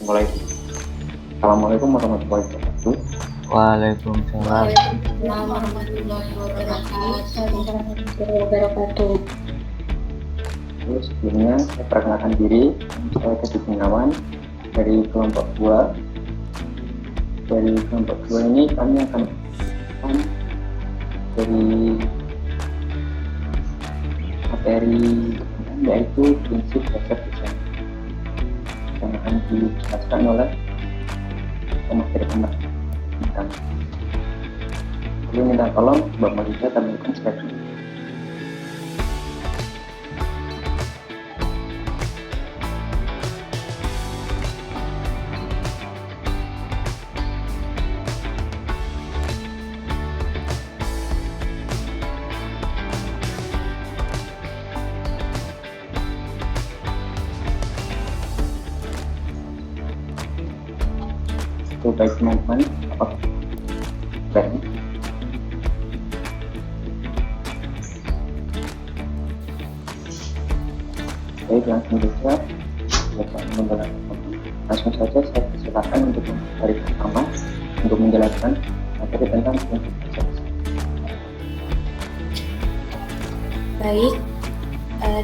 Mulai. Assalamualaikum warahmatullahi wabarakatuh. Waalaikumsalam. Waalaikumsalam warahmatullahi wabarakatuh. Lalu sebelumnya saya perkenalkan diri, saya Teddy Gunawan dari kelompok 2. Dari kelompok 2 ini kami akan dari materi yaitu prinsip dasar desain yang akan dijelaskan oleh pemateri kita. Jadi minta tolong Mbak Malika tampilkan slide dulu. Itu baik teman-teman, apa baik? Baik, langsung saja saya silakan untuk materi pertama untuk menjelaskan materi tentang prinsip dasar. Baik,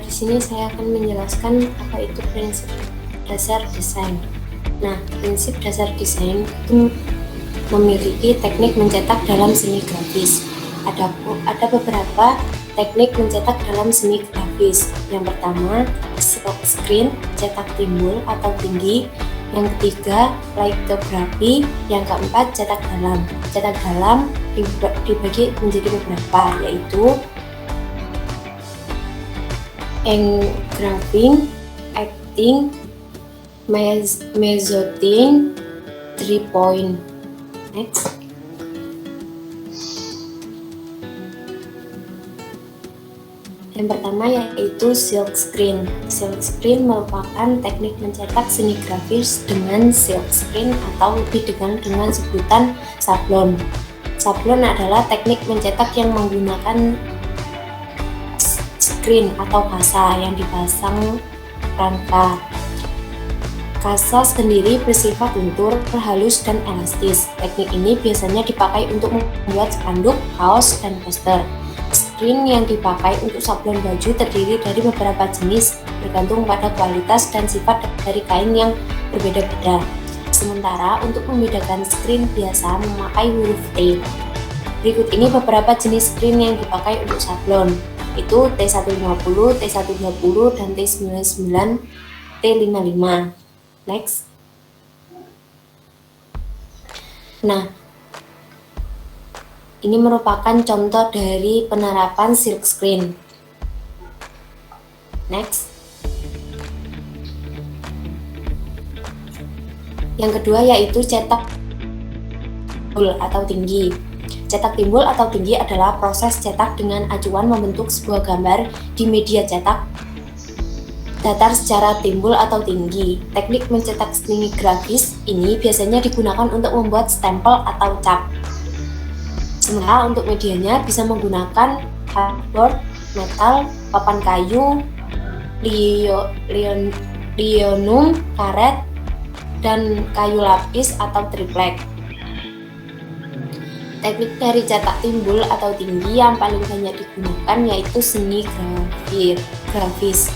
di sini saya akan menjelaskan apa itu prinsip dasar desain. Nah, prinsip dasar desain itu memiliki teknik mencetak dalam seni grafis. Ada beberapa teknik mencetak dalam seni grafis. Yang pertama, silk screen, cetak timbul atau tinggi. Yang ketiga, litografi. Yang keempat, cetak dalam. Cetak dalam dibagi menjadi beberapa, yaitu engraving, acting, mezzotint, 3-point. Next. Yang pertama yaitu silk screen. Silk screen merupakan teknik mencetak seni grafis dengan silk screen atau lebih dikenal dengan sebutan sablon. Sablon adalah teknik mencetak yang menggunakan screen atau kasa yang dipasang rangka. Kasa sendiri bersifat lentur, halus, dan elastis. Teknik ini biasanya dipakai untuk membuat spanduk, kaos, dan poster. Screen yang dipakai untuk sablon baju terdiri dari beberapa jenis, bergantung pada kualitas dan sifat dari kain yang berbeda-beda. Sementara untuk membedakan screen biasa memakai huruf T. Berikut ini beberapa jenis screen yang dipakai untuk sablon, itu T150, T120, dan T99, T55. Next. Nah, ini merupakan contoh dari penerapan silk screen. Next. Yang kedua yaitu cetak timbul atau tinggi. Cetak timbul atau tinggi adalah proses cetak dengan acuan membentuk sebuah gambar di media cetak datar secara timbul atau tinggi. Teknik mencetak seni grafis ini biasanya digunakan untuk membuat stempel atau cap. Sementara untuk medianya bisa menggunakan cardboard, metal, papan kayu, linoleum, karet, dan kayu lapis atau triplek. Teknik dari cetak timbul atau tinggi yang paling banyak digunakan yaitu seni grafis.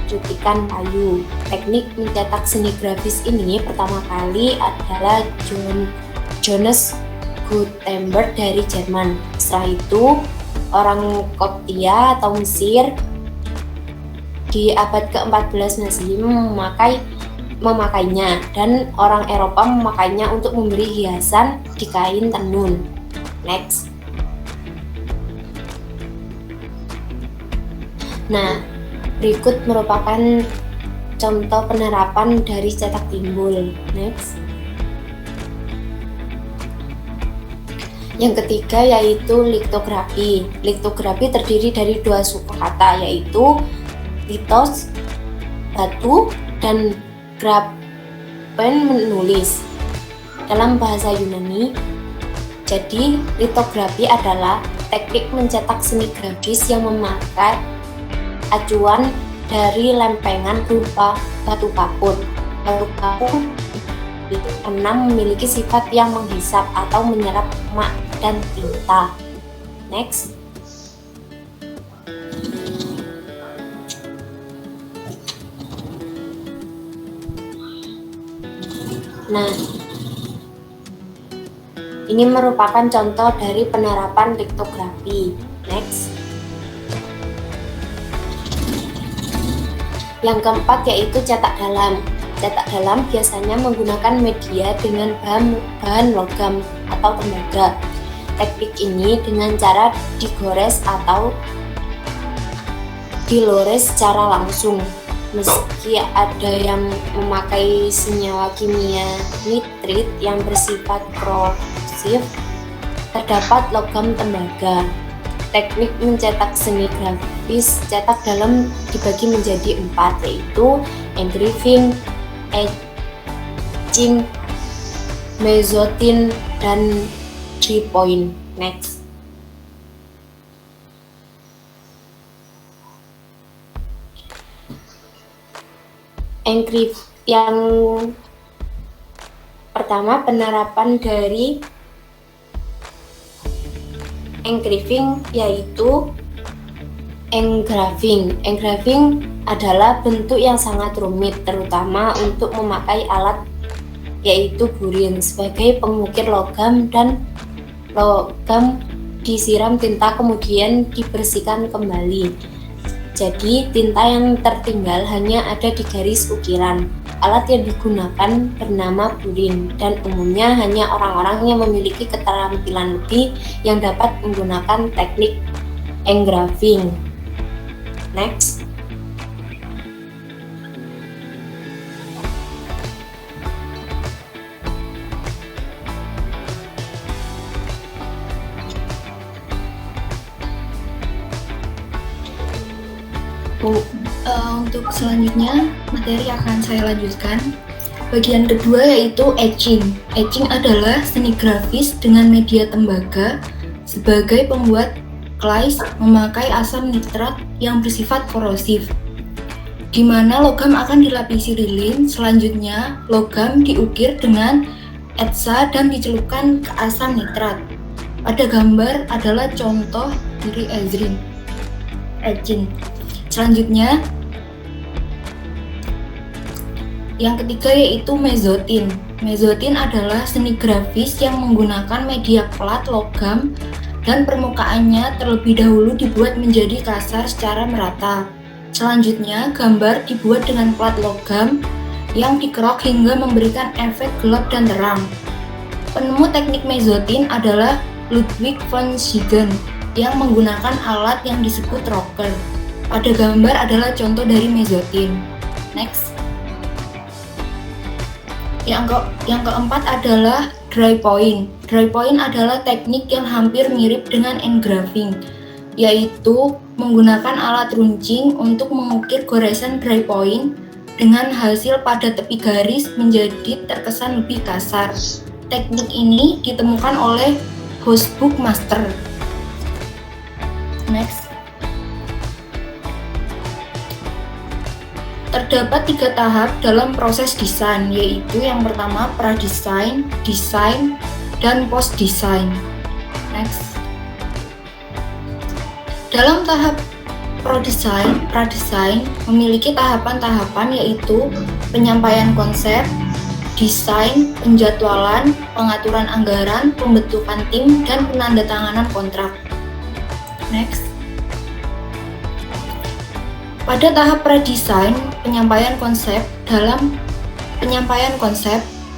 Cutikan kayu. Teknik mencetak seni grafis ini pertama kali adalah Johannes Gutenberg dari Jerman. Setelah itu orang Koptia atau Mesir di abad ke-14 Masehi memakainya, dan orang Eropa memakainya untuk memberi hiasan di kain tenun. Next. Nah, berikut merupakan contoh penerapan dari cetak timbul. Next. Yang ketiga yaitu litografi. Litografi terdiri dari dua suku kata, yaitu litos, batu, dan grafen, menulis. Dalam bahasa Yunani, jadi litografi adalah teknik mencetak seni grafis yang memakai acuan dari lempengan berupa batu kapur. Batu kapur itu enam memiliki sifat yang menghisap atau menyerap mak dan tinta. Next. Nah, ini merupakan contoh dari penerapan liktografi. Next. Yang keempat yaitu cetak dalam. Cetak dalam biasanya menggunakan media dengan bahan logam atau tembaga. Teknik ini dengan cara digores atau dilores secara langsung. Meski ada yang memakai senyawa kimia nitrit yang bersifat korosif, terdapat logam tembaga. Teknik mencetak seni grafis cetak dalam dibagi menjadi 4, yaitu engraving, etching, mezzotint, dan 3-point. Next. Yang pertama, penerapan dari engraving yaitu engraving. Engraving adalah bentuk yang sangat rumit, terutama untuk memakai alat yaitu burin sebagai pengukir logam, dan logam disiram tinta kemudian dibersihkan kembali. Jadi tinta yang tertinggal hanya ada di garis ukiran. Alat yang digunakan bernama burin dan umumnya hanya orang-orang yang memiliki keterampilan lebih yang dapat menggunakan teknik engraving. Next. Untuk selanjutnya materi akan saya lanjutkan. Bagian kedua yaitu etching. Etching adalah seni grafis dengan media tembaga sebagai pembuat clays memakai asam nitrat yang bersifat korosif, di mana logam akan dilapisi lilin. Selanjutnya logam diukir dengan etsa dan dicelupkan ke asam nitrat. Pada gambar adalah contoh dari etching. Selanjutnya, yang ketiga yaitu mezzotint. Mezzotint adalah seni grafis yang menggunakan media plat logam dan permukaannya terlebih dahulu dibuat menjadi kasar secara merata. Selanjutnya, gambar dibuat dengan plat logam yang dikerok hingga memberikan efek gelap dan terang. Penemu teknik mezzotint adalah Ludwig von Siegen yang menggunakan alat yang disebut rocker. Pada gambar adalah contoh dari mezzotint. Next. Yang keempat adalah dry point. Dry point adalah teknik yang hampir mirip dengan engraving, yaitu menggunakan alat runcing untuk mengukir goresan dry point dengan hasil pada tepi garis menjadi terkesan lebih kasar. Teknik ini ditemukan oleh Hofbuchmaster. Next. Terdapat 3 tahap dalam proses desain, yaitu yang pertama pradesain, desain, dan post-desain. Next. Dalam tahap pradesain memiliki tahapan-tahapan yaitu penyampaian konsep, desain, penjadwalan, pengaturan anggaran, pembentukan tim, dan penandatanganan kontrak. Next. Pada tahap pradesain, penyampaian konsep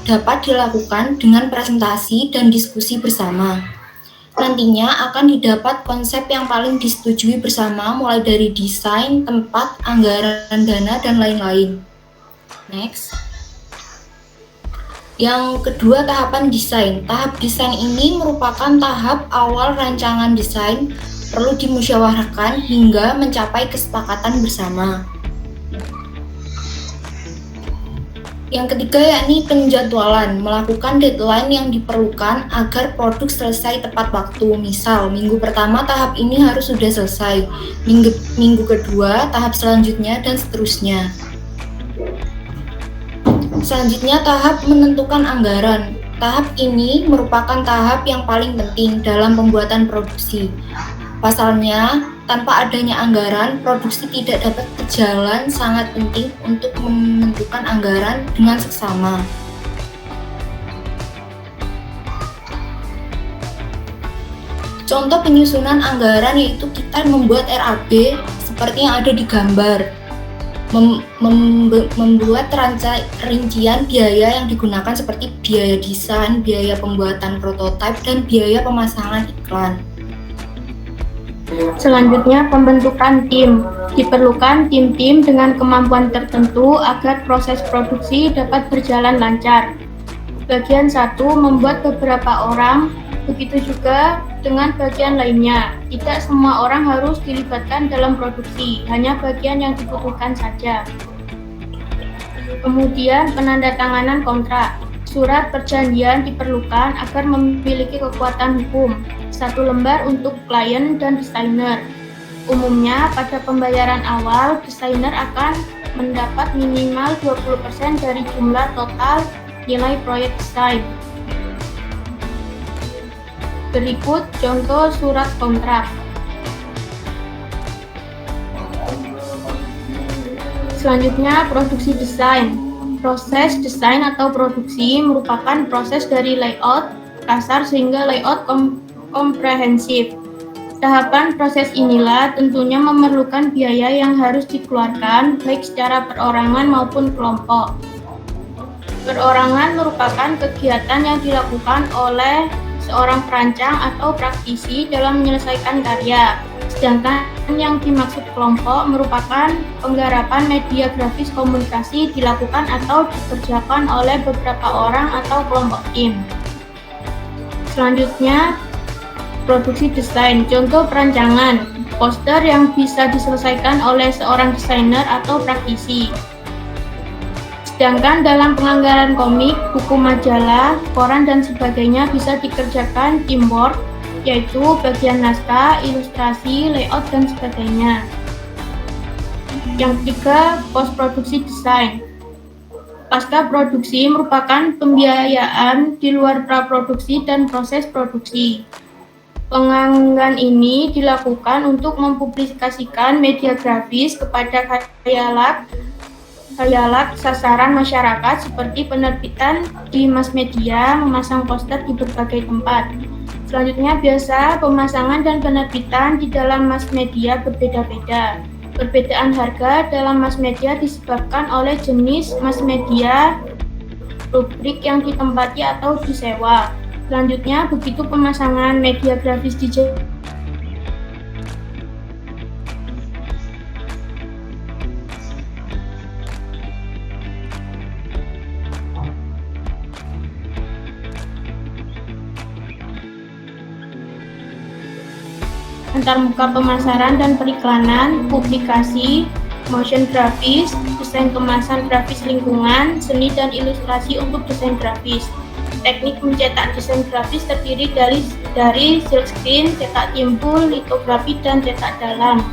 dapat dilakukan dengan presentasi dan diskusi bersama. Nantinya akan didapat konsep yang paling disetujui bersama mulai dari desain, tempat, anggaran dana, dan lain-lain. Next. Yang kedua, tahapan desain. Tahap desain ini merupakan tahap awal rancangan desain perlu dimusyawarahkan hingga mencapai kesepakatan bersama. Yang ketiga yakni penjadwalan, melakukan deadline yang diperlukan agar produk selesai tepat waktu. Misal, minggu pertama tahap ini harus sudah selesai, minggu kedua tahap selanjutnya, dan seterusnya. Selanjutnya tahap menentukan anggaran. Tahap ini merupakan tahap yang paling penting dalam pembuatan produksi. Pasalnya, tanpa adanya anggaran, produksi tidak dapat berjalan. Sangat penting untuk menentukan anggaran dengan seksama. Contoh penyusunan anggaran yaitu kita membuat RAB seperti yang ada di gambar. Membuat rincian biaya yang digunakan seperti biaya desain, biaya pembuatan prototipe, dan biaya pemasangan iklan. Selanjutnya, pembentukan tim. Diperlukan tim-tim dengan kemampuan tertentu agar proses produksi dapat berjalan lancar. Bagian 1 membuat beberapa orang, begitu juga dengan bagian lainnya. Tidak semua orang harus dilibatkan dalam produksi, hanya bagian yang dibutuhkan saja. Kemudian, penandatanganan kontrak. Surat perjanjian diperlukan agar memiliki kekuatan hukum. 1 lembar untuk klien dan desainer. Umumnya, pada pembayaran awal, desainer akan mendapat minimal 20% dari jumlah total nilai proyek desain. Berikut contoh surat kontrak. Selanjutnya, produksi desain. Proses desain atau produksi merupakan proses dari layout kasar sehingga layout komprehensif. Tahapan proses inilah tentunya memerlukan biaya yang harus dikeluarkan baik secara perorangan maupun kelompok. Perorangan merupakan kegiatan yang dilakukan oleh seorang perancang atau praktisi dalam menyelesaikan karya. Sedangkan yang dimaksud kelompok merupakan penggarapan media grafis komunikasi dilakukan atau dikerjakan oleh beberapa orang atau kelompok tim. Selanjutnya, produksi desain. Contoh perancangan, poster yang bisa diselesaikan oleh seorang desainer atau praktisi. Sedangkan dalam penganggaran komik, buku majalah, koran, dan sebagainya bisa dikerjakan teamwork, yaitu bagian naskah, ilustrasi, layout, dan sebagainya. Yang ketiga, post-produksi desain. Pasca produksi merupakan pembiayaan di luar praproduksi dan proses produksi. Penganggaran ini dilakukan untuk mempublikasikan media grafis kepada khayalak sasaran masyarakat seperti penerbitan di mass media, memasang poster di berbagai tempat. Selanjutnya, biasa pemasangan dan penerbitan di dalam mass media berbeda-beda. Perbedaan harga dalam mass media disebabkan oleh jenis mass media, rubrik yang ditempati atau disewa. Selanjutnya, begitu pemasangan media grafis digital antarmuka pemasaran dan periklanan, publikasi, motion grafis, desain kemasan grafis lingkungan, seni dan ilustrasi untuk desain grafis. Teknik mencetak desain grafis terdiri dari silkscreen, cetak timbul, litografi, dan cetak dalam.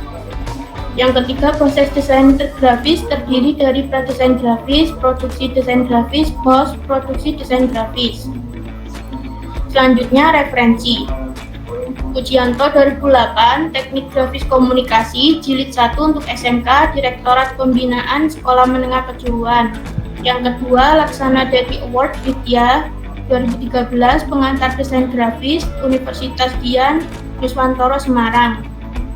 Yang ketiga, proses desain grafis terdiri dari pradesain grafis, produksi desain grafis, post produksi desain grafis. Selanjutnya, referensi. Pujianto 2008, Teknik Grafis Komunikasi, Jilid 1 untuk SMK, Direktorat Pembinaan Sekolah Menengah Kejuruan. Yang kedua, Laksana Devi Award Widya 2013, Pengantar Desain Grafis, Universitas Dian Nuswantoro Semarang.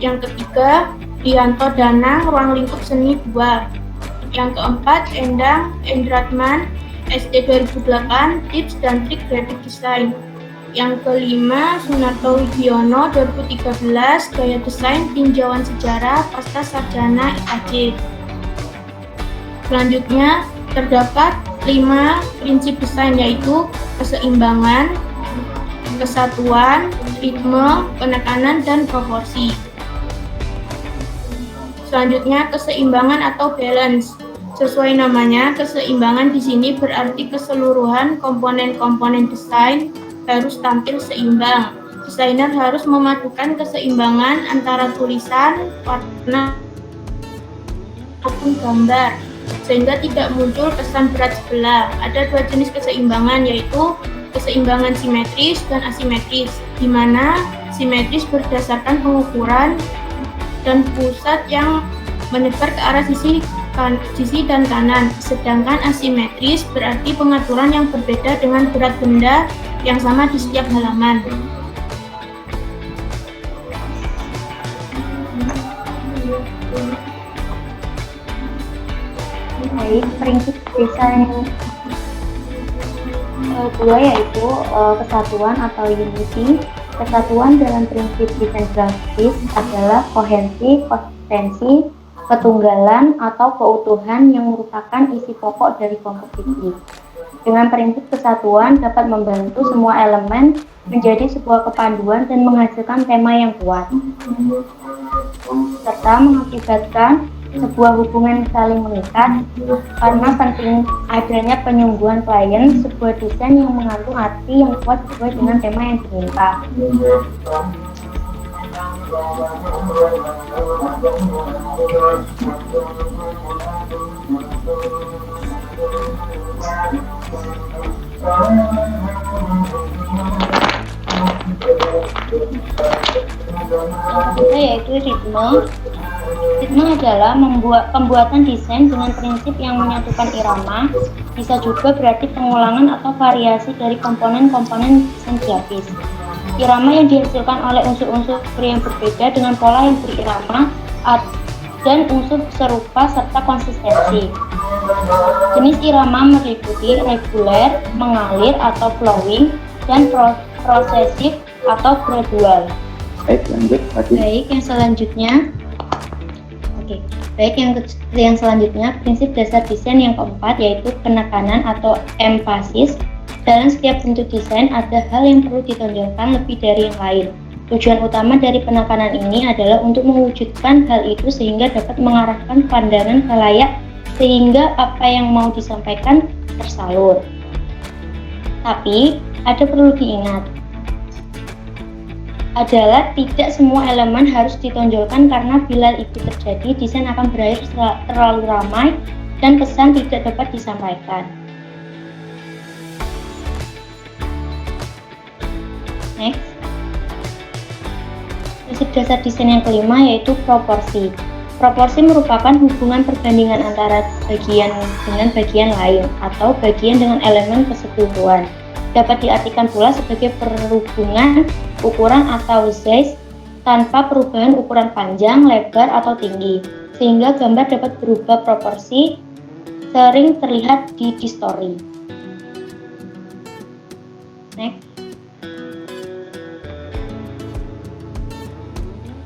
Yang ketiga, Dianto Danang, Ruang Lingkup Seni 2. Yang keempat, Endang Endratman, SD 2008, Tips dan Trik Graphic Design. Yang kelima, Sunarto Wigiono 2013, Gaya Desain Tinjauan Sejarah Pasca Sarjana IKJ. Selanjutnya, terdapat 5 prinsip desain, yaitu keseimbangan, kesatuan, ritme, penekanan, dan proporsi. Selanjutnya, keseimbangan atau balance. Sesuai namanya, keseimbangan di sini berarti keseluruhan komponen-komponen desain harus tampil seimbang. Desainer harus memadukan keseimbangan antara tulisan, warna, maupun gambar, sehingga tidak muncul kesan berat sebelah. Ada dua jenis keseimbangan, yaitu keseimbangan simetris dan asimetris, di mana simetris berdasarkan pengukuran dan pusat yang menyebar ke arah sisi dan kanan, sedangkan asimetris berarti pengaturan yang berbeda dengan berat benda yang sama di setiap halaman. Baik, prinsip desain kedua yaitu kesatuan atau unity. Kesatuan dalam prinsip desain grafis adalah kohensi, konsistensi, ketunggalan atau keutuhan yang merupakan isi pokok dari komposisi. Dengan prinsip kesatuan dapat membantu semua elemen menjadi sebuah kepaduan dan menghasilkan tema yang kuat, serta mengakibatkan sebuah hubungan saling mengikat. Karena penting adanya penyungguhan klien, sebuah desain yang mengandung arti yang kuat sesuai dengan tema yang diminta. Yaitu ritme. Ritme adalah pembuatan desain dengan prinsip yang menyatukan irama, bisa juga berarti pengulangan atau variasi dari komponen-komponen desain grafis. Irama yang dihasilkan oleh unsur-unsur yang berbeda dengan pola yang berirama dan unsur serupa serta konsistensi. Jenis irama meliputi reguler, mengalir atau flowing, dan prosesif atau gradual. Baik, lanjut lagi. Yang selanjutnya, prinsip dasar desain yang keempat yaitu penekanan atau empasis. Dalam setiap bentuk desain ada hal yang perlu ditonjolkan lebih dari yang lain. Tujuan utama dari penekanan ini adalah untuk mewujudkan hal itu sehingga dapat mengarahkan pandangan khalayak sehingga apa yang mau disampaikan tersalur. Tapi, ada perlu diingat adalah tidak semua elemen harus ditonjolkan karena bila itu terjadi, desain akan berakhir terlalu ramai dan pesan tidak dapat disampaikan. Next. Prinsip dasar desain yang kelima yaitu proporsi. Proporsi merupakan hubungan perbandingan antara bagian dengan bagian lain atau bagian dengan elemen keseluruhan. Dapat diartikan pula sebagai perhubungan ukuran atau size tanpa perubahan ukuran panjang, lebar, atau tinggi, sehingga gambar dapat berubah proporsi, sering terlihat di distorsi. Next.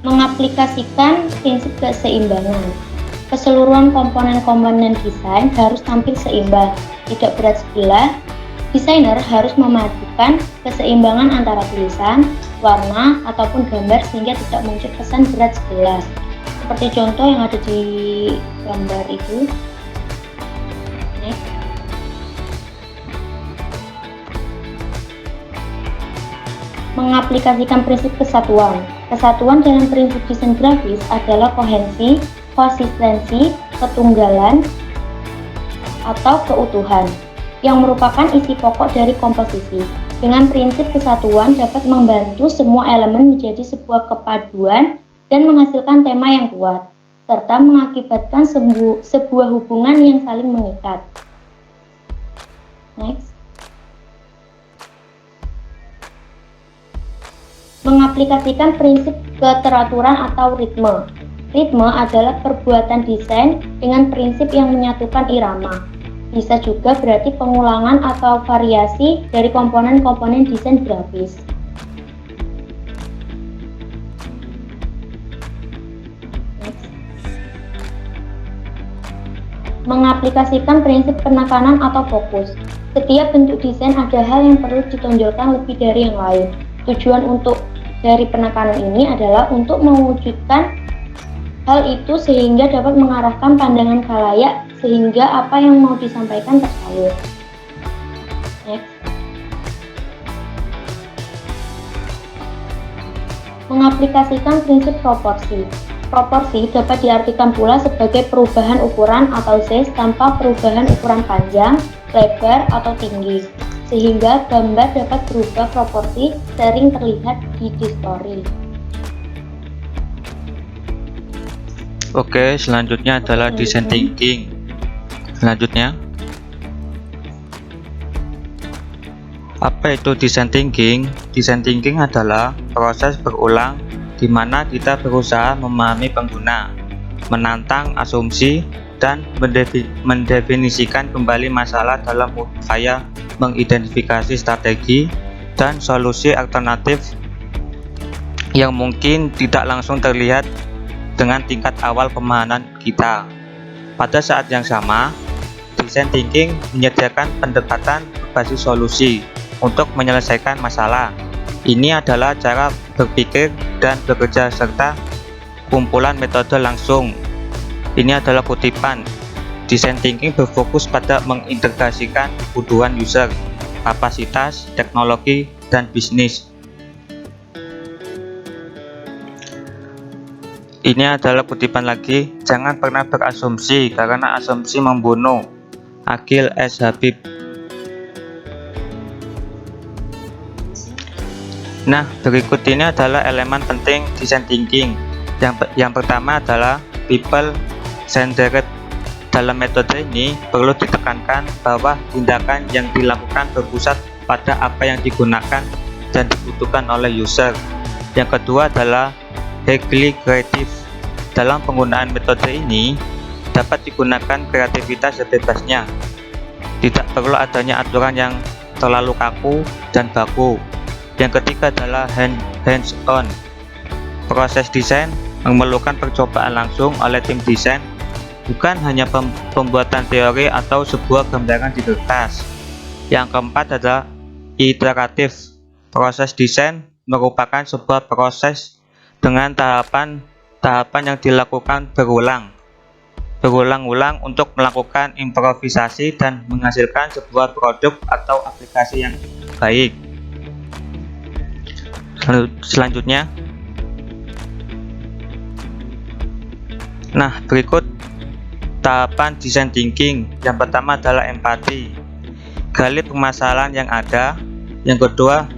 Mengaplikasikan prinsip keseimbangan. Keseluruhan komponen-komponen desain harus tampil seimbang, tidak berat sebelah. Desainer harus memadukan keseimbangan antara tulisan, warna, ataupun gambar sehingga tidak muncul kesan berat sebelah. Seperti contoh yang ada di gambar itu. Next. Mengaplikasikan prinsip kesatuan. Kesatuan dalam prinsip desain grafis adalah kohensi, konsistensi, ketunggalan, atau keutuhan, yang merupakan isi pokok dari komposisi. Dengan prinsip kesatuan dapat membantu semua elemen menjadi sebuah kepaduan dan menghasilkan tema yang kuat, serta mengakibatkan sebuah hubungan yang saling mengikat. Next. Mengaplikasikan prinsip keteraturan atau ritme. Ritme adalah perbuatan desain dengan prinsip yang menyatukan irama. Bisa juga berarti pengulangan atau variasi dari komponen-komponen desain grafis. Mengaplikasikan prinsip penekanan atau fokus. Setiap bentuk desain ada hal yang perlu ditonjolkan lebih dari yang lain. Tujuan dari penekanan ini adalah untuk mewujudkan hal itu sehingga dapat mengarahkan pandangan khalayak sehingga apa yang mau disampaikan tersalur. Next. Mengaplikasikan prinsip proporsi. Proporsi dapat diartikan pula sebagai perubahan ukuran atau size tanpa perubahan ukuran panjang, lebar, atau tinggi, sehingga gambar dapat berubah proporsi sering terlihat di distori. Oke, selanjutnya adalah design thinking. Selanjutnya, apa itu design thinking? Design thinking adalah proses berulang di mana kita berusaha memahami pengguna, menantang asumsi, dan mendefinisikan kembali masalah dalam upaya mengidentifikasi strategi dan solusi alternatif yang mungkin tidak langsung terlihat dengan tingkat awal pemahaman kita. Pada saat yang sama, design thinking menyediakan pendekatan berbasis solusi untuk menyelesaikan masalah. Ini adalah cara berpikir dan bekerja serta kumpulan metode langsung. Ini adalah kutipan. Design thinking berfokus pada mengintegrasikan kebutuhan user, kapasitas, teknologi, dan bisnis. Ini adalah kutipan lagi. Jangan pernah berasumsi karena asumsi membunuh. Aqil S. Habib. Nah, berikut ini adalah elemen penting design thinking. Yang pertama adalah people centered. Dalam metode ini perlu ditekankan bahwa tindakan yang dilakukan berpusat pada apa yang digunakan dan dibutuhkan oleh user. Yang kedua adalah highly creative. Dalam penggunaan metode ini dapat digunakan kreativitas sebebasnya. Tidak perlu adanya aturan yang terlalu kaku dan baku. Yang ketiga adalah hands-on. Proses desain memerlukan percobaan langsung oleh tim desain, bukan hanya pembuatan teori atau sebuah gambaran di kertas. Yang keempat adalah iteratif. Proses desain merupakan sebuah proses dengan tahapan yang dilakukan berulang-ulang untuk melakukan improvisasi dan menghasilkan sebuah produk atau aplikasi yang baik. Selanjutnya, nah berikut tahapan design thinking. Yang pertama adalah empati. Gali permasalahan yang ada. Yang kedua,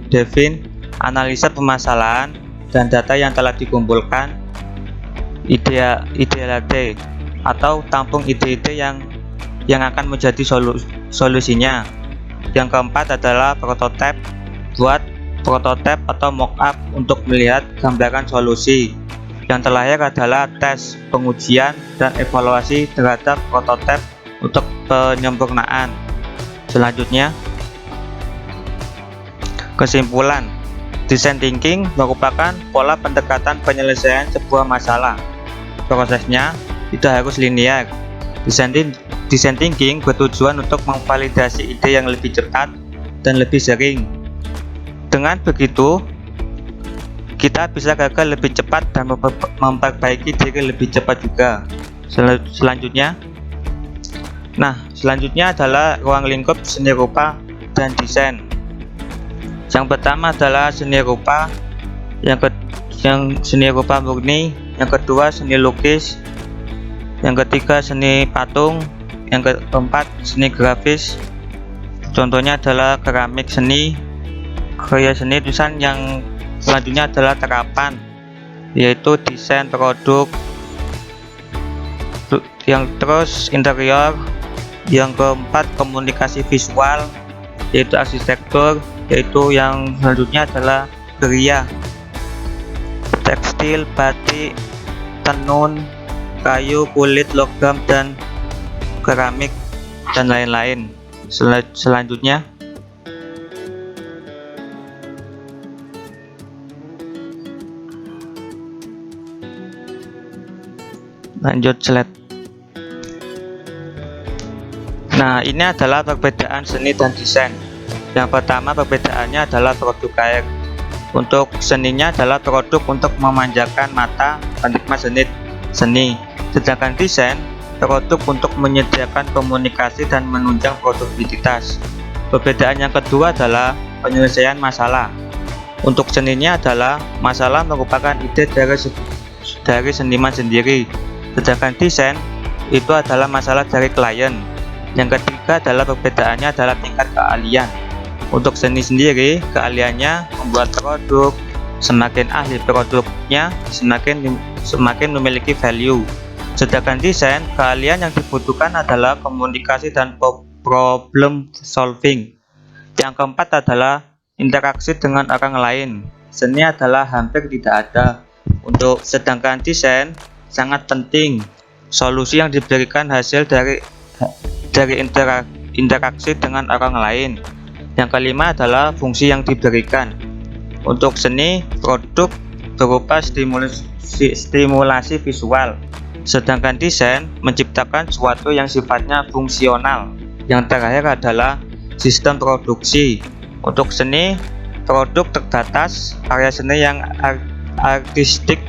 analisa permasalahan dan data yang telah dikumpulkan. Ideate atau tampung ide-ide yang akan menjadi solusinya. Yang keempat adalah prototype. Buat prototipe atau mock-up untuk melihat gambaran solusi. Yang terakhir adalah tes, pengujian, dan evaluasi terhadap prototipe untuk penyempurnaan. Selanjutnya, kesimpulan. Design thinking merupakan pola pendekatan penyelesaian sebuah masalah. Prosesnya tidak harus linear. Design thinking bertujuan untuk memvalidasi ide yang lebih cepat dan lebih sering. Dengan begitu, kita bisa gagal lebih cepat dan memperbaiki diri lebih cepat juga. Selanjutnya adalah ruang lingkup seni rupa dan desain. Yang pertama adalah seni rupa, yang seni rupa murni, yang kedua seni lukis, yang ketiga seni patung, yang keempat seni grafis. Contohnya adalah keramik seni, karya seni tulisan. Yang selanjutnya adalah terapan, yaitu desain produk. Yang terus interior. Yang keempat komunikasi visual, yaitu arsitektur. Yaitu yang selanjutnya adalah geria, tekstil, batik, tenun, kayu, kulit, logam, dan keramik, dan lain-lain. Selanjutnya, lanjut slide. Nah, ini adalah perbedaan seni dan desain. Yang pertama, perbedaannya adalah produk air. Untuk seninya adalah produk untuk memanjakan mata penikmat seni. Sedangkan desain produk untuk menyediakan komunikasi dan menunjang produktivitas. Perbedaan yang kedua adalah penyelesaian masalah. Untuk seninya adalah masalah merupakan ide dari seniman sendiri, sedangkan desain itu adalah masalah dari klien. Yang ketiga adalah perbedaannya adalah tingkat keahlian. Untuk seni sendiri, keahliannya membuat produk. Semakin ahli produknya, semakin memiliki value. Sedangkan desain, keahlian yang dibutuhkan adalah komunikasi dan problem solving. Yang keempat adalah interaksi dengan orang lain. Seni adalah hampir tidak ada. Sedangkan desain sangat penting. Solusi yang diberikan hasil dari interaksi dengan orang lain. Yang kelima adalah fungsi yang diberikan. Untuk seni, produk berupa stimulasi visual, sedangkan desain menciptakan sesuatu yang sifatnya fungsional. Yang terakhir adalah sistem produksi. Untuk seni, produk terbatas, karya seni yang artistik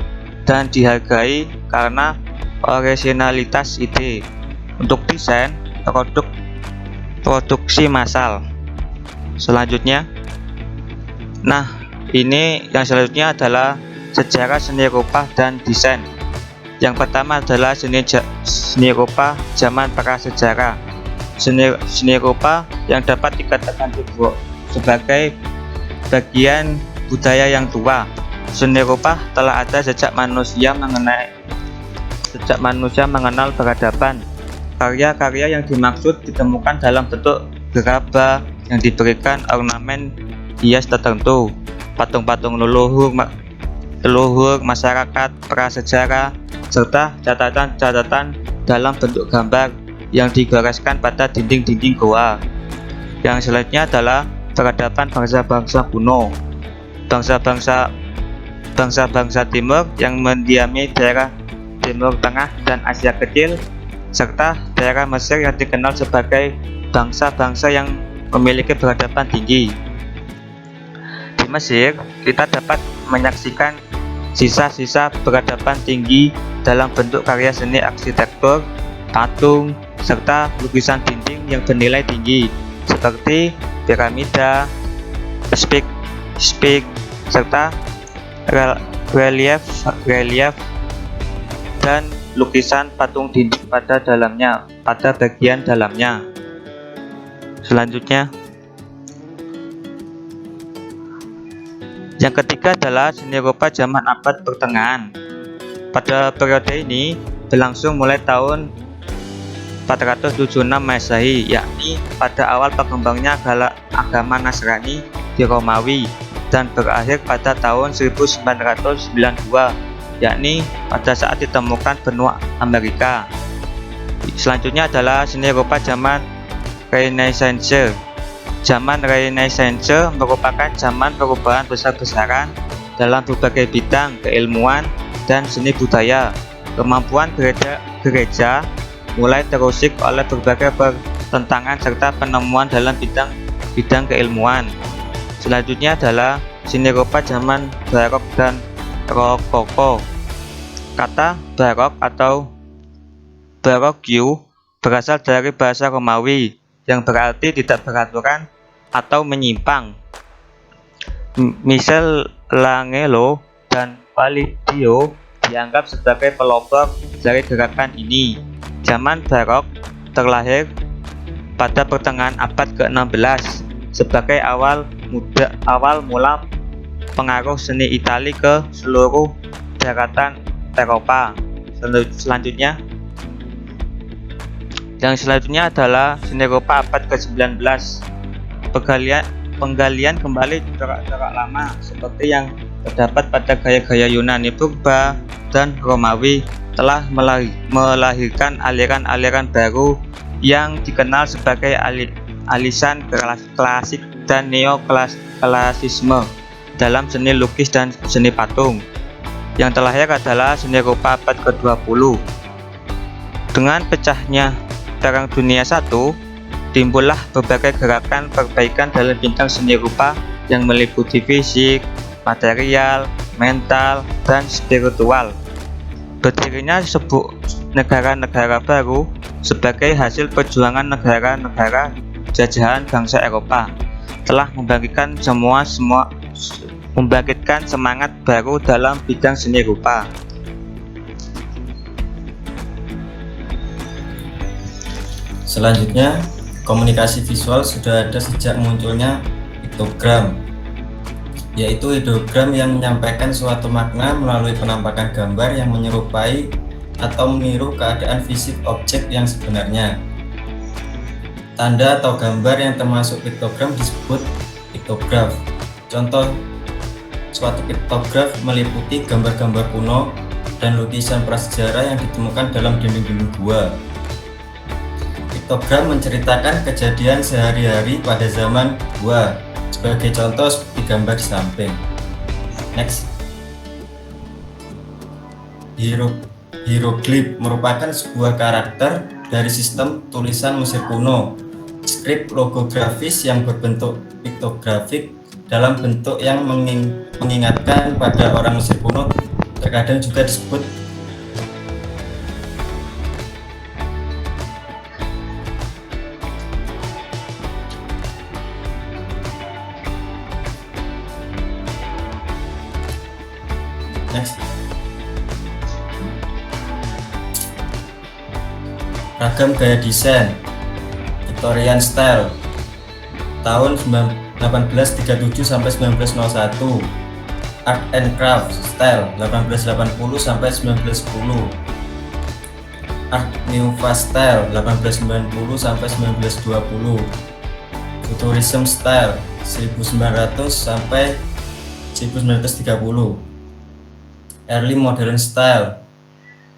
dan dihargai karena orisinalitas ide. Untuk desain, produksi massal. Selanjutnya, ini yang selanjutnya adalah sejarah seni rupa dan desain. Yang pertama adalah seni rupa zaman prasejarah. Seni rupa yang dapat dikatakan sebagai bagian budaya yang tua. Seni rupa telah ada sejak manusia mengenal peradaban. Karya-karya yang dimaksud ditemukan dalam bentuk gerabah yang diberikan ornamen hias tertentu. Patung-patung leluhur masyarakat prasejarah, serta catatan-catatan dalam bentuk gambar yang digoreskan pada dinding-dinding goa. Yang selanjutnya adalah peradaban bangsa-bangsa kuno. Bangsa-bangsa timur yang mendiami daerah Timur Tengah dan Asia Kecil, serta daerah Mesir yang dikenal sebagai bangsa-bangsa yang memiliki peradaban tinggi. Di Mesir, kita dapat menyaksikan sisa-sisa peradaban tinggi dalam bentuk karya seni arsitektur, patung, serta lukisan dinding yang bernilai tinggi, seperti piramida, spik, serta relief dan lukisan patung dinding pada bagian dalamnya. Selanjutnya, yang ketiga adalah seni rupa zaman abad pertengahan. Pada periode ini berlangsung mulai tahun 476 Masehi, yakni pada awal berkembangnya agama Nasrani di Romawi, dan berakhir pada tahun 1992, yakni pada saat ditemukan benua Amerika. Selanjutnya adalah seni rupa zaman Renaissance. Zaman Renaissance merupakan zaman perubahan besar-besaran dalam berbagai bidang keilmuan dan seni budaya. Kemampuan gereja mulai terusik oleh berbagai pertentangan serta penemuan dalam bidang keilmuan. Selanjutnya adalah seni rupa zaman Barok dan Rokoko. Kata Barok atau Baroque berasal dari bahasa Romawi yang berarti tidak beraturan atau menyimpang. Michelangelo dan Palladio dianggap sebagai pelopor dari gerakan ini. Zaman Barok terlahir pada pertengahan abad ke-16 sebagai awal mula pengaruh seni Italia ke seluruh daratan Eropa. Yang selanjutnya adalah seni rupa abad ke-19. Penggalian kembali corak-corak lama seperti yang terdapat pada gaya-gaya Yunani purba dan Romawi telah melahirkan aliran-aliran baru yang dikenal sebagai alisan klasik dan neoklasisme dalam seni lukis dan seni patung. Yang terakhir adalah seni rupa abad ke-20. Dengan pecahnya Perang Dunia I, timbullah berbagai gerakan perbaikan dalam bidang seni rupa yang meliputi fisik, material, mental, dan spiritual. Berdirinya negara-negara baru sebagai hasil perjuangan negara-negara jajahan bangsa Eropa telah membangkitkan semangat baru dalam bidang seni rupa. Selanjutnya, komunikasi visual sudah ada sejak munculnya piktogram, yaitu ideogram yang menyampaikan suatu makna melalui penampakan gambar yang menyerupai atau meniru keadaan fisik objek yang sebenarnya. Tanda atau gambar yang termasuk piktogram disebut piktograf. Contoh suatu piktograf meliputi gambar-gambar kuno dan lukisan prasejarah yang ditemukan dalam dinding-dinding gua. Piktogram menceritakan kejadian sehari-hari pada zaman gua, sebagai contoh seperti gambar di samping. Next. Hieroglif merupakan sebuah karakter dari sistem tulisan Mesir kuno. Skrip logografis yang berbentuk piktografik dalam bentuk yang mengingatkan pada orang Mesir kuno terkadang juga disebut Next. Ragam gaya desain Victorian style tahun 1837 sampai 1901, Art and Craft style 1880 sampai 1910, Art Nouveau style 1890 sampai 1920, Futurism style 1900 sampai 1930, Early Modern style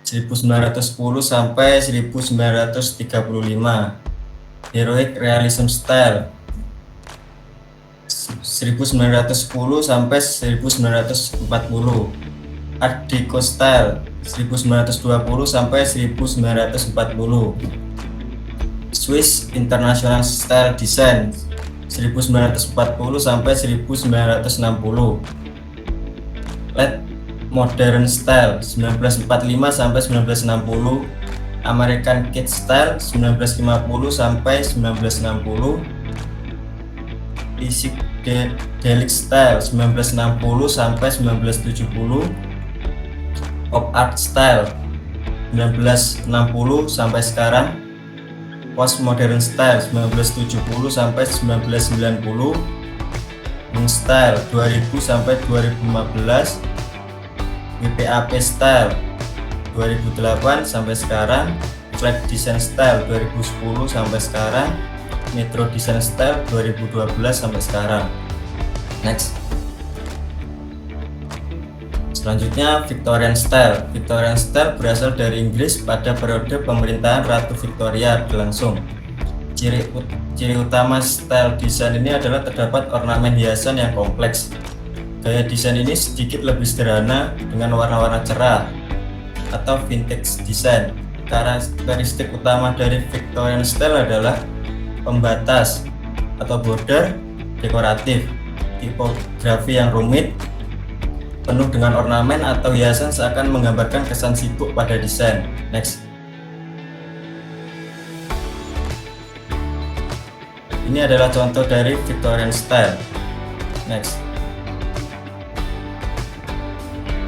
1910 sampai 1935, Heroic Realism style 1910 sampai 1940, Art Deco style 1920 sampai 1940, Swiss International Style Design 1940 sampai 1960, Late Modern Style 1945 sampai 1960, American Kid Style 1950 sampai 1960, Psychedelic Style 1960 sampai 1970, Pop Art Style 1960 sampai sekarang, Postmodern Style 1970 sampai 1990, Moon Style 2000 sampai 2015, WPAP Style 2008 sampai sekarang, Flat Design Style 2010 sampai sekarang, Metro Design Style 2012 sampai sekarang. Next. Selanjutnya Victorian Style. Victorian Style berasal dari Inggris pada periode pemerintahan Ratu Victoria berlangsung. Ciri utama style desain ini adalah terdapat ornamen hiasan yang kompleks. Gaya desain ini sedikit lebih sederhana dengan warna-warna cerah atau vintage design. Karakteristik utama dari Victorian Style adalah pembatas atau border dekoratif, tipografi yang rumit, penuh dengan ornamen atau hiasan seakan menggambarkan kesan sibuk pada desain. Next. Ini adalah contoh dari Victorian Style. Next.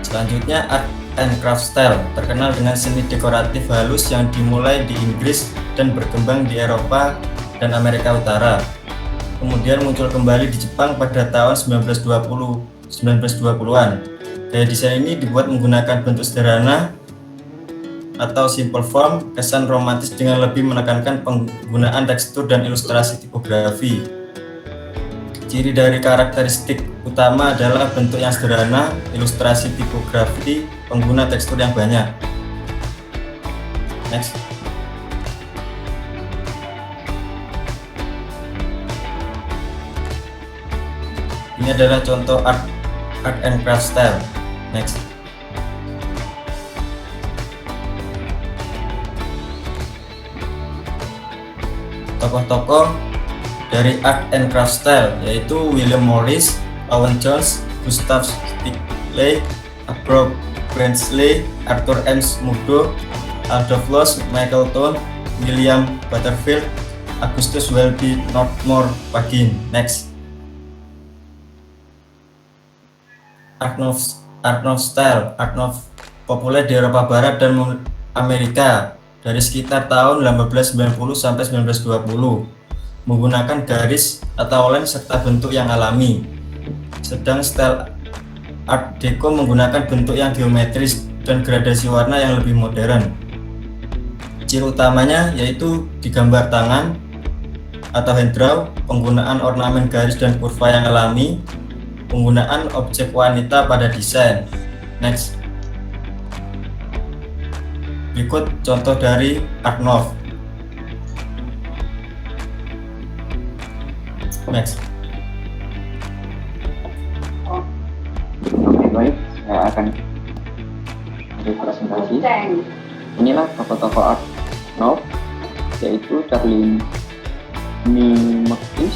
Selanjutnya Art and Craft Style, terkenal dengan seni dekoratif halus yang dimulai di Inggris dan berkembang di Eropa dan Amerika Utara. Kemudian muncul kembali di Jepang pada tahun 1920-an. Gaya desain ini dibuat menggunakan bentuk sederhana atau simple form, kesan romantis dengan lebih menekankan penggunaan tekstur dan ilustrasi tipografi. Ciri dari karakteristik utama adalah bentuk yang sederhana, ilustrasi tipografi, pengguna tekstur yang banyak. Next. Ini adalah contoh art and craft style. Next. Tokoh-tokoh dari art and craft style yaitu William Morris, Owen Jones, Gustav Stickley, Abercrombie, Arthur M. Murdoch, Adolf Loos, Michael Town, William Butterfield, Augustus Welby Northmore Pagin. Next. Art Nouveau style. Art Nouveau populer di Eropa Barat dan Amerika dari sekitar tahun 1890 sampai 1920, menggunakan garis atau lem serta bentuk yang alami. Sedang style Art Deco menggunakan bentuk yang geometris dan gradasi warna yang lebih modern. Ciri utamanya yaitu digambar tangan atau hand draw, penggunaan ornamen garis dan kurva yang alami, penggunaan objek wanita pada desain. Next. Berikut contoh dari Art Nouveau. Next. Oke, baik, saya akan beri presentasi. Inilah tokoh-tokoh Art Nouveau, yaitu Charlie Mimekis,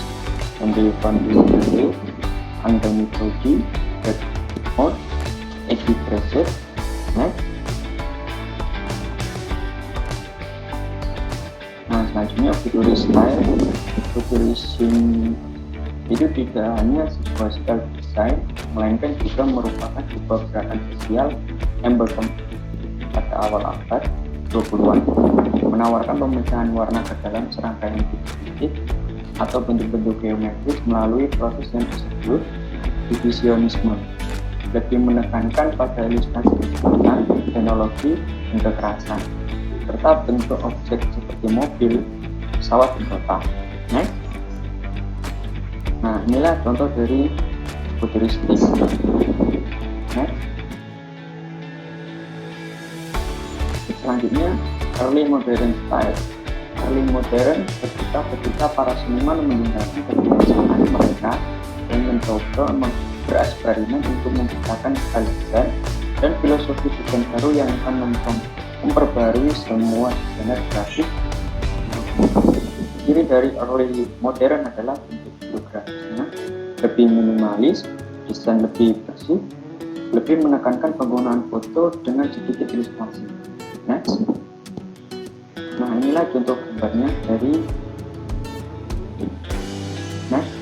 Henry van Dijk, Anthony Togi, Fred Mood, Eddie Brezet. Next. Nah, selanjutnya futurist style. Futurism itu tidak hanya sebuah style desain, melainkan juga merupakan sebuah gerakan sosial yang berkembang pada awal abad 20-an, menawarkan pemecahan warna ke dalam serangkaian titik atau bentuk-bentuk geometris melalui proses yang disebut divisionisme, lebih menekankan pada ilustrasi kecepatan, teknologi, dan kekerasan, serta bentuk objek seperti mobil, pesawat, dan kota. Next. Nah, inilah contoh dari futuristik. Next. Selanjutnya, early modern style. Early modern ketika para seniman menggunakan kebiasaan mereka dan mencoba bereksperimen untuk menciptakan style desain dan filosofi desain baru yang akan memperbarui semua genre grafik. Ciri dari early modern adalah bentuk grafisnya lebih minimalis, desain lebih bersih, lebih menekankan penggunaan foto dengan sedikit ilustrasi. Next. Nah, inilah contoh gambarnya dari next.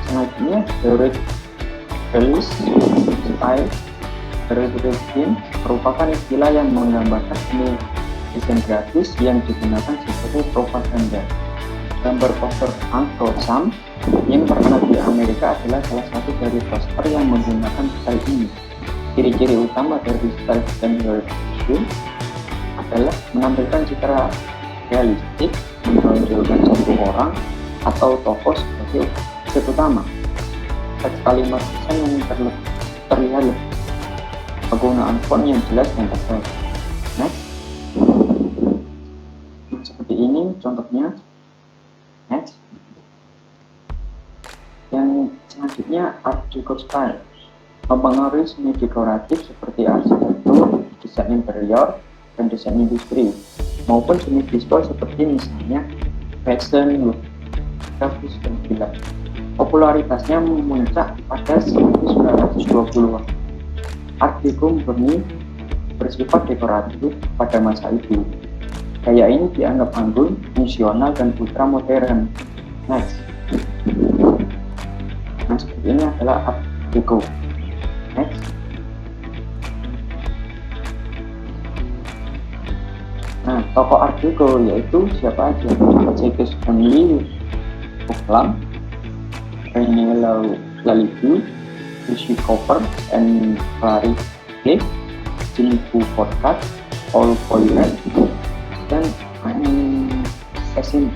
Selanjutnya, Surrealist style. Surrealism merupakan istilah yang menggambarkan seni desain grafis yang digunakan sebagai propaganda. Gambar poster Uncle Sam yang terkenal di Amerika adalah salah satu dari poster yang menggunakan style ini. Ciri-ciri utama dari style desain Surrealism adalah menampilkan citra realistik, menonjolkan satu orang atau tokoh sebagai objek utama. Teks kalimat desain yang terlihat penggunaan font yang jelas dan tebal. Next. Nah, seperti ini contohnya. Next. Yang selanjutnya Art Deco style mempengaruhi seni dekoratif seperti arsitektur, desain interior, dan desain industri, maupun seni visual seperti misalnya fashion, grafis, dan film. Popularitasnya memuncak pada 1920-an. Art Deco murni bersifat dekoratif pada masa itu. Gaya ini dianggap anggun, fungsional, dan ultra modern. Next. Nah, seperti ini adalah Art Deco. Next. Nah, tokoh Art Deco yaitu siapa aja? Jacques Henri Bouchard, René Lalibu, Lucy Cooper, and Clarice Cliff, Jean Foucault, Paul Poiret, dan Anne Cassin.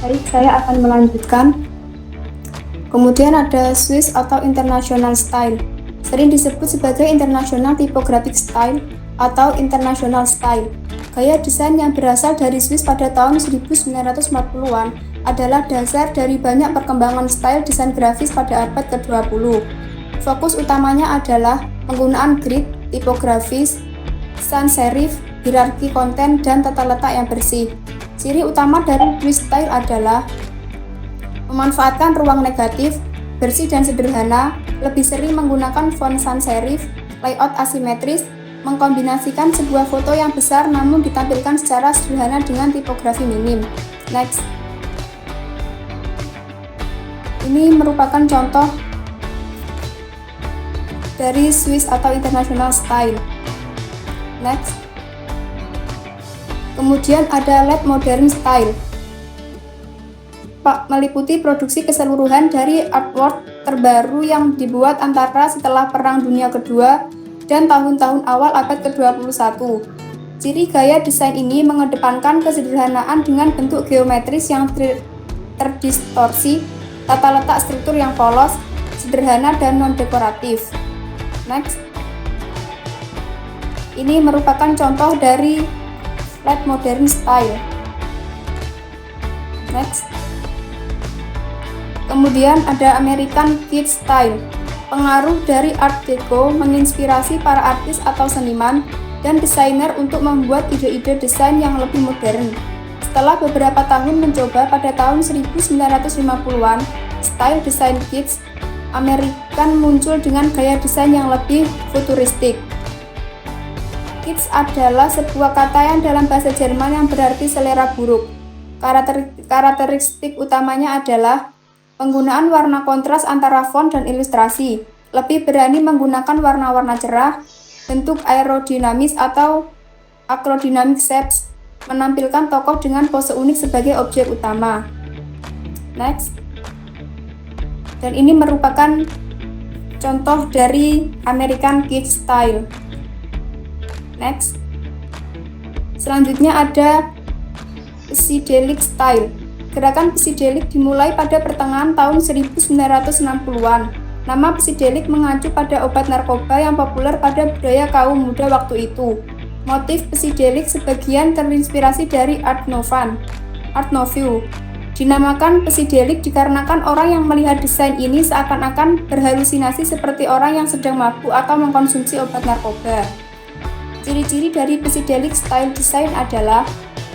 Baik, saya akan melanjutkan. Kemudian ada Swiss atau International Style, sering disebut sebagai International Typographic Style atau International Style. Gaya desain yang berasal dari Swiss pada tahun 1940-an adalah dasar dari banyak perkembangan style desain grafis pada abad ke-20. Fokus utamanya adalah penggunaan grid, tipografis, sans serif, hierarki konten, dan tata letak yang bersih. Ciri utama dari Swiss style adalah memanfaatkan ruang negatif, bersih dan sederhana, lebih sering menggunakan font sans serif, layout asimetris, mengkombinasikan sebuah foto yang besar namun ditampilkan secara sederhana dengan tipografi minim. Next. Ini merupakan contoh dari Swiss atau International Style. Next. Kemudian ada Late Modern Style. Meliputi produksi keseluruhan dari artwork terbaru yang dibuat antara setelah Perang Dunia Kedua dan tahun-tahun awal abad ke-21. Ciri gaya desain ini mengedepankan kesederhanaan dengan bentuk geometris yang terdistorsi, tata letak struktur yang polos, sederhana dan non-dekoratif. Next. Ini merupakan contoh dari Late Modern Style. Next. Kemudian ada American Kids Style. Pengaruh dari Art Deco menginspirasi para artis atau seniman dan desainer untuk membuat ide-ide desain yang lebih modern. Setelah beberapa tahun mencoba, pada tahun 1950-an, style desain kids American muncul dengan gaya desain yang lebih futuristik. Kids adalah sebuah kata yang dalam bahasa Jerman yang berarti selera buruk. Karakteristik utamanya adalah penggunaan warna kontras antara font dan ilustrasi, lebih berani menggunakan warna-warna cerah, bentuk aerodinamis atau acrodynamic shapes, menampilkan tokoh dengan pose unik sebagai objek utama. Next. Dan ini merupakan contoh dari American Kids Style. Next. Selanjutnya ada Psychedelic Style. Gerakan psychedelic dimulai pada pertengahan tahun 1960-an. Nama psychedelic mengacu pada obat narkoba yang populer pada budaya kaum muda waktu itu. Motif psychedelic sebagian terinspirasi dari Art Nouveau. Dinamakan psychedelic dikarenakan orang yang melihat desain ini seakan-akan berhalusinasi seperti orang yang sedang mabuk atau mengkonsumsi obat narkoba. Ciri-ciri dari psychedelic style design adalah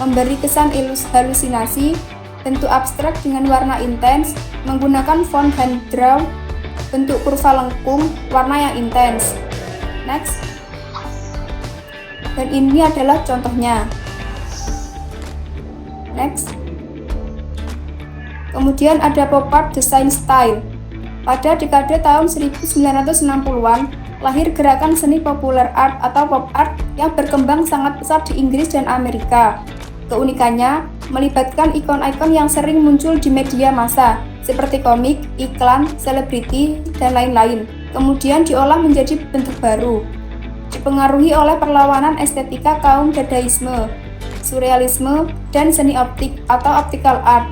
memberi kesan halusinasi, bentuk abstrak dengan warna intens, menggunakan font hand drawn, bentuk kurva lengkung, warna yang intens. Next. Dan ini adalah contohnya. Next. Kemudian ada pop art design style. Pada dekade tahun 1960-an, lahir gerakan seni popular art atau pop art yang berkembang sangat pesat di Inggris dan Amerika. Keunikannya melibatkan ikon-ikon yang sering muncul di media massa, seperti komik, iklan, selebriti, dan lain-lain. Kemudian diolah menjadi bentuk baru. Dipengaruhi oleh perlawanan estetika kaum dadaisme, surrealisme, dan seni optik atau optical art.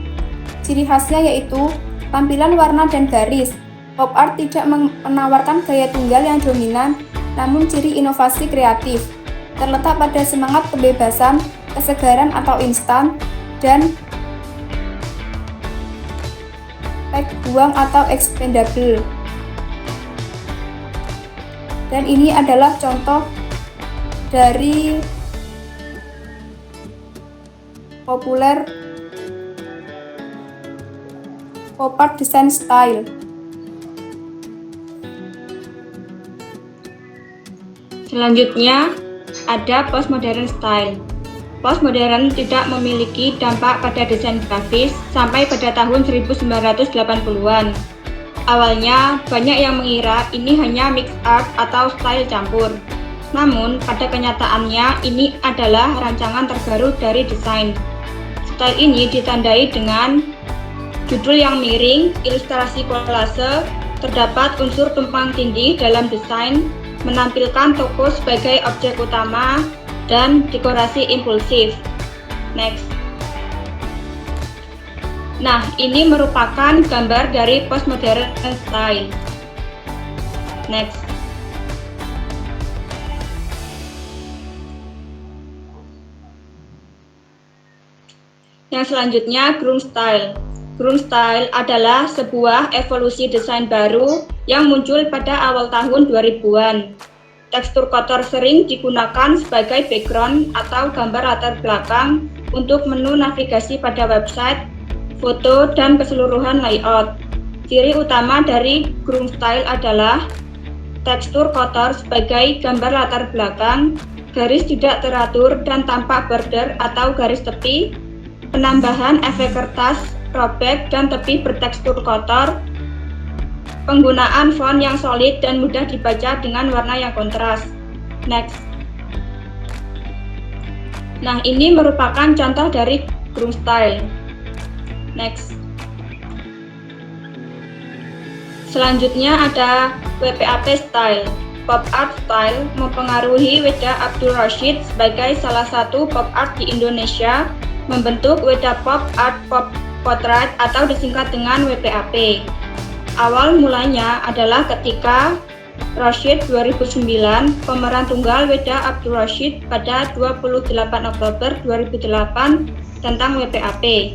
Ciri khasnya yaitu tampilan warna dan garis. Pop art tidak menawarkan gaya tunggal yang dominan, namun ciri inovasi kreatif. Terletak pada semangat kebebasan, kesegaran atau instan, dan pack buang atau expendable. Dan ini adalah contoh dari populer pop art design style. Selanjutnya ada postmodern style. Postmodern tidak memiliki dampak pada desain grafis sampai pada tahun 1980-an. Awalnya, banyak yang mengira ini hanya mix art atau style campur. Namun, pada kenyataannya ini adalah rancangan terbaru dari desain. Style ini ditandai dengan judul yang miring, ilustrasi kolase, terdapat unsur tumpang tindih dalam desain, menampilkan tokoh sebagai objek utama, dan dekorasi impulsif. Next. Nah, ini merupakan gambar dari postmodern style. Next. Yang selanjutnya, grunge style. Grunge style adalah sebuah evolusi desain baru yang muncul pada awal tahun 2000-an. Tekstur kotor sering digunakan sebagai background atau gambar latar belakang untuk menu navigasi pada website, foto, dan keseluruhan layout. Ciri utama dari ground style adalah tekstur kotor sebagai gambar latar belakang, garis tidak teratur dan tampak border atau garis tepi, penambahan efek kertas, robek, dan tepi bertekstur kotor, penggunaan font yang solid dan mudah dibaca dengan warna yang kontras. Next. Nah, ini merupakan contoh dari ground style. Next. Selanjutnya ada WPAP style. Pop art style mempengaruhi Weda Abdul Rashid sebagai salah satu pop art di Indonesia, membentuk Weda Pop Art Pop Portrait atau disingkat dengan WPAP. Awal mulanya adalah ketika Rashid 2009, pemeran tunggal Weda Abdul Rashid pada 28 Oktober 2008 tentang WPAP,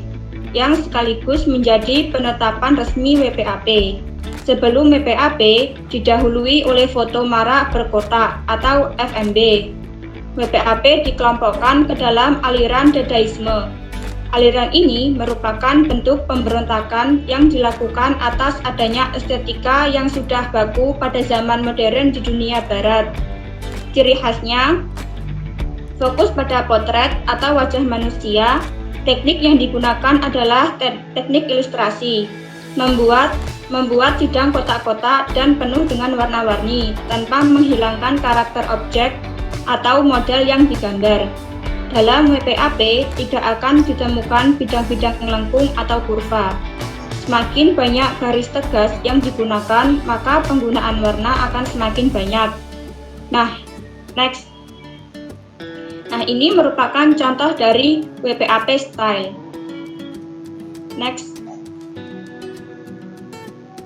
yang sekaligus menjadi penetapan resmi WPAP. Sebelum WPAP didahului oleh foto marak berkotak atau FMB. WPAP dikelompokkan ke dalam aliran Dadaisme. Aliran ini merupakan bentuk pemberontakan yang dilakukan atas adanya estetika yang sudah baku pada zaman modern di dunia barat. Ciri khasnya fokus pada potret atau wajah manusia. Teknik yang digunakan adalah teknik ilustrasi, membuat sidang kotak-kotak dan penuh dengan warna-warni tanpa menghilangkan karakter objek atau model yang digambar. Dalam WPAP tidak akan ditemukan bidang-bidang lengkung atau kurva. Semakin banyak garis tegas yang digunakan, maka penggunaan warna akan semakin banyak. Nah, next. Nah, ini merupakan contoh dari WPAP style. Next.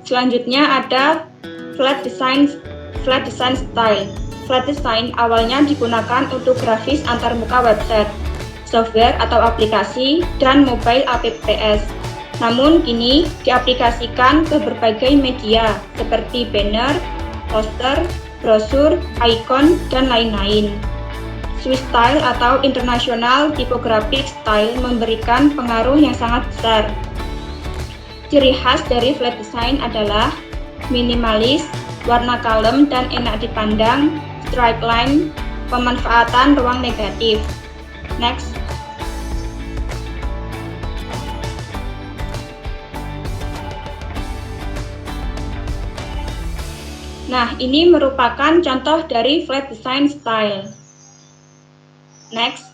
Selanjutnya ada flat design style. Flat design awalnya digunakan untuk grafis antarmuka website, software atau aplikasi, dan mobile apps. Namun kini diaplikasikan ke berbagai media seperti banner, poster, brosur, ikon, dan lain-lain. Swiss style atau International Typographic Style memberikan pengaruh yang sangat besar. Ciri khas dari flat design adalah minimalis, warna kalem dan enak dipandang, straight line, pemanfaatan ruang negatif. Next. Nah, ini merupakan contoh dari flat design style. Next.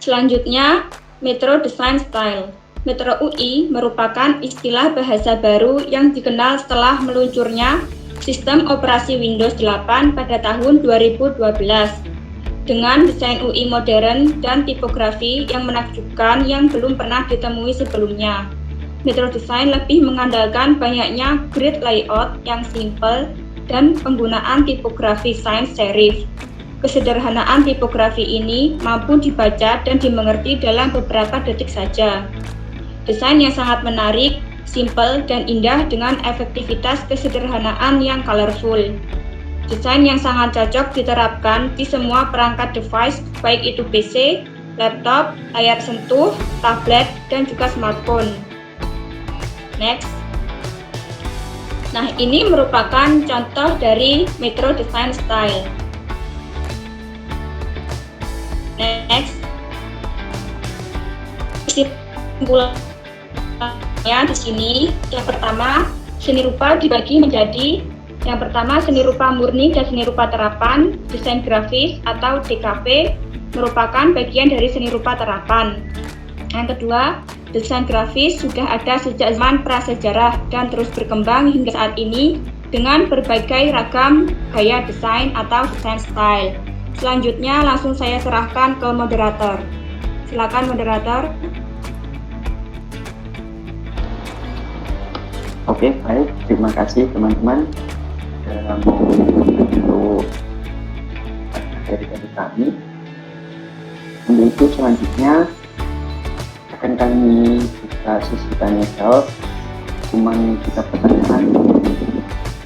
Selanjutnya, Metro Design Style. Metro UI merupakan istilah bahasa baru yang dikenal setelah meluncurnya sistem operasi Windows 8 pada tahun 2012. Dengan desain UI modern dan tipografi yang menakjubkan yang belum pernah ditemui sebelumnya. Metro Design lebih mengandalkan banyaknya grid layout yang simple dan penggunaan tipografi sans serif. Kesederhanaan tipografi ini mampu dibaca dan dimengerti dalam beberapa detik saja. Desain yang sangat menarik, simple, dan indah dengan efektivitas kesederhanaan yang colorful. Desain yang sangat cocok diterapkan di semua perangkat device, baik itu PC, laptop, layar sentuh, tablet, dan juga smartphone. Next. Nah, ini merupakan contoh dari Metro Design Style. Next. Kesimpulannya di sini, yang pertama, seni rupa dibagi menjadi yang pertama seni rupa murni dan seni rupa terapan. Desain grafis atau DKV merupakan bagian dari seni rupa terapan. Yang kedua, desain grafis sudah ada sejak zaman prasejarah dan terus berkembang hingga saat ini dengan berbagai ragam gaya desain atau desain style. Selanjutnya langsung saya serahkan ke moderator. Silakan moderator. Oke, baik. Terima kasih teman-teman mau membantu dari kami. Untuk itu selanjutnya akan kami buka sesi tanya jawab. Cuman kita pertanyaan.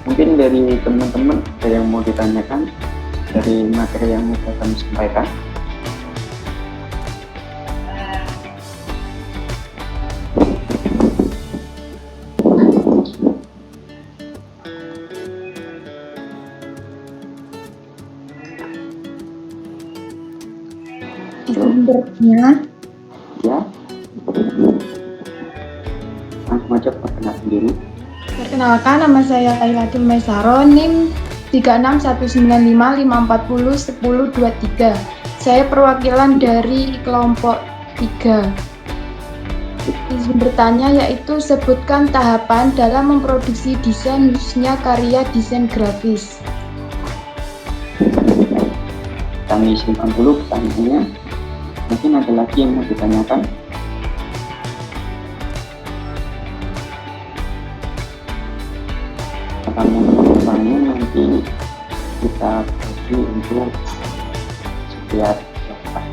Mungkin dari teman-teman ada yang mau ditanyakan dari materi yang sudah kami sampaikan. Izin bertanya. Ya. Langsung aja perkenalkan diri. Perkenalkan, nama saya Lailatul Maisaro, NIM 3619554011023. Saya perwakilan dari kelompok 3. Izin bertanya yaitu sebutkan tahapan dalam memproduksi desain khususnya karya desain grafis. Kami simpan dulu pertanyaannya. Mungkin ada lagi yang mau ditanyakan? Akan mengulangi nanti kita bagi untuk setiap kelompok.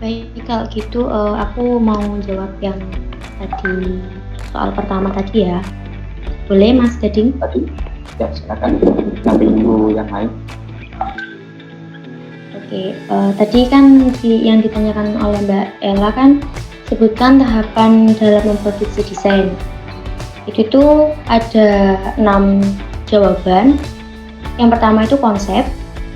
Baik, kalau gitu aku mau jawab yang tadi, soal pertama tadi ya. Boleh Mas Gading? Tadi, ya silakan. Sambil nunggu yang lain. Oke, tadi kan yang ditanyakan oleh Mbak Ella kan sebutkan tahapan dalam memproduksi desain. Itu tuh ada 6 jawaban. Yang pertama itu konsep.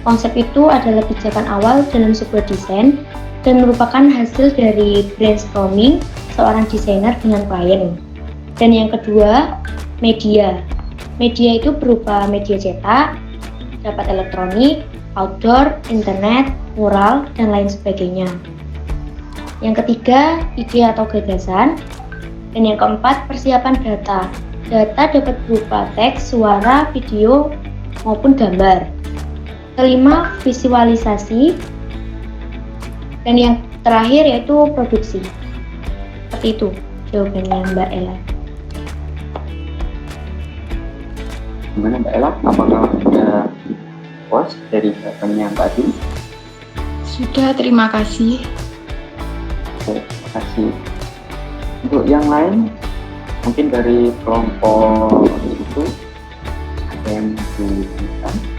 Konsep itu adalah pijakan awal dalam sebuah desain dan merupakan hasil dari brainstorming seorang desainer dengan klien. Dan yang kedua, media. Media itu berupa media cetak, dapat elektronik, outdoor, internet, mural, dan lain sebagainya. Yang ketiga, ide atau gagasan. Dan yang keempat, persiapan data. Data dapat berupa teks, suara, video, maupun gambar. Kelima, visualisasi. Dan yang terakhir yaitu produksi. Seperti itu jawabannya Mbak Ella. Gimana Mbak Ella? Apakah ada puas dari jawabannya Mbak Adin? Sudah, terima kasih. Oke, terima kasih. Untuk yang lain, mungkin dari kelompok itu ada yang ditanyakan?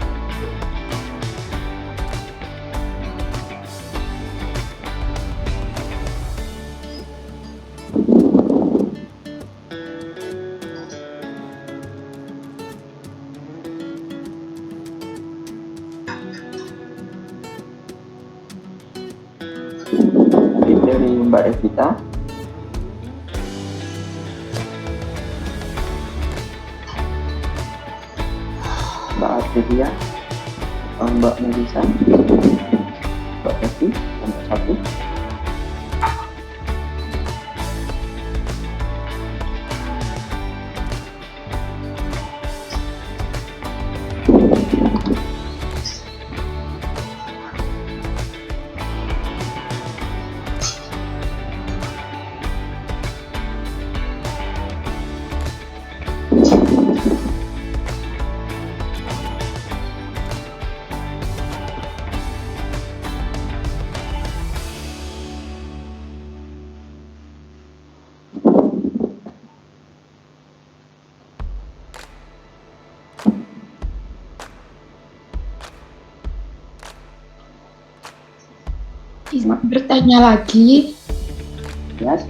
Dari Mbak Evita. Mbak Arteria, Mbak Melisa, Mbak Evi, dan Mbak Sati. Izin bertanya lagi. Yes.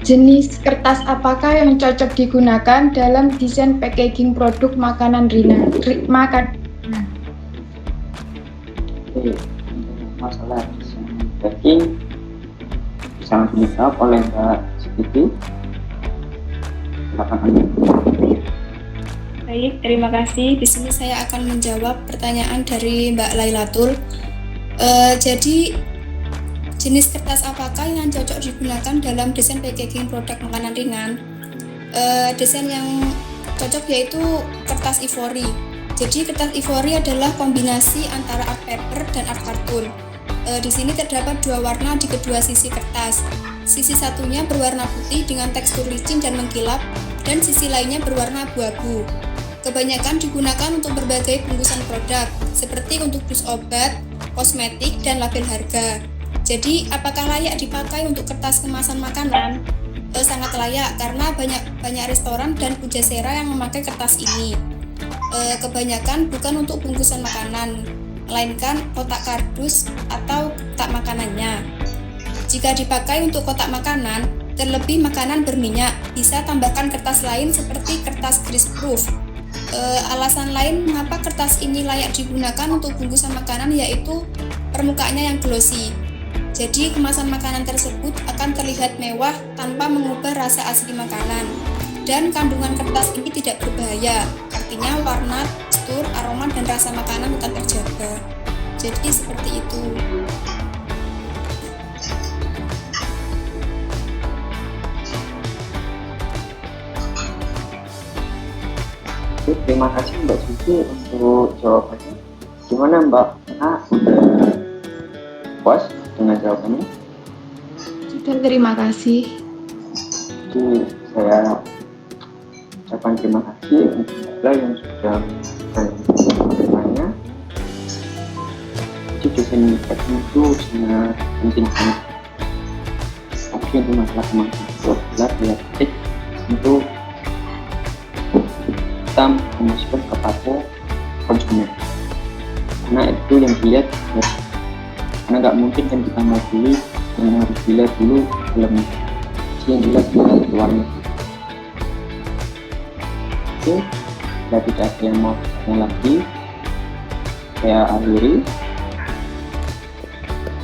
Jenis kertas apakah yang cocok digunakan dalam desain packaging produk makanan ringan? Oke, masalah desain packing sangat dijawab oleh Mbak Siti. Silakan Anda. Baik, terima kasih. Di sini saya akan menjawab pertanyaan dari Mbak Lailatul. Jadi, jenis kertas apakah yang cocok digunakan dalam desain packaging produk makanan ringan? Desain yang cocok yaitu kertas ivory. Jadi kertas ivory adalah kombinasi antara art paper dan art cartoon. Di sini terdapat dua warna di kedua sisi kertas. Sisi satunya berwarna putih dengan tekstur licin dan mengkilap, dan sisi lainnya berwarna abu-abu. Kebanyakan digunakan untuk berbagai bungkusan produk, seperti untuk dus obat, kosmetik, dan label harga. Jadi, apakah layak dipakai untuk kertas kemasan makanan? Sangat layak, karena banyak restoran dan pujasera yang memakai kertas ini. Kebanyakan bukan untuk bungkusan makanan, melainkan kotak kardus atau kotak makanannya. Jika dipakai untuk kotak makanan, terlebih makanan berminyak, bisa tambahkan kertas lain seperti kertas greaseproof. Alasan lain mengapa kertas ini layak digunakan untuk bungkusan makanan yaitu permukaannya yang glossy. Jadi kemasan makanan tersebut akan terlihat mewah tanpa mengubah rasa asli makanan. Dan kandungan kertas ini tidak berbahaya, artinya warna, tekstur, aroma, dan rasa makanan tetap terjaga. Jadi seperti itu. Terima kasih Mbak Suci untuk jawabannya. Gimana Mbak? Udah puas dengan jawabannya? Sudah, terima kasih. Jadi saya ucapkan terima kasih untuk Mbak yang sudah bertanya. Jadi desain teknik itu sangat penting banget. Tapi untuk masalah kemampuan belajar untuk kita memasukkan kepada konsumen, karena itu yang dilihat ya. Karena nggak mungkin kan kita mau beli yang harus dilihat dulu dalamnya, yang dilihat luarnya. Oke, sudah tidak ada yang mau tanya lagi, saya akhiri.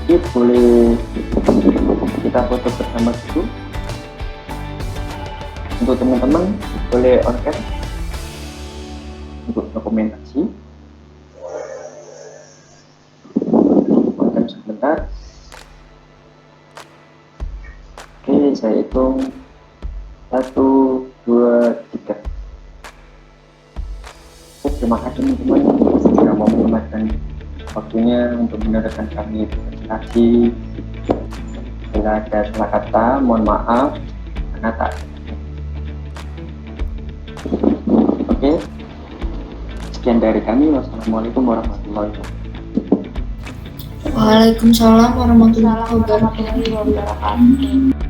Oke, boleh kita foto bersama dulu. Untuk teman-teman boleh on cam untuk dokumentasi. Konten sebentar. Oke, saya hitung 1, 2, 3. Oke, terima kasih teman-teman yang mau menyempatkan waktunya untuk mendengarkan kami presentasi. Bila ada salah kata, mohon maaf karena tak. Oke. Sekian dari kami. Wassalamualaikum warahmatullahi wabarakatuh. Waalaikumsalam warahmatullahi wabarakatuh.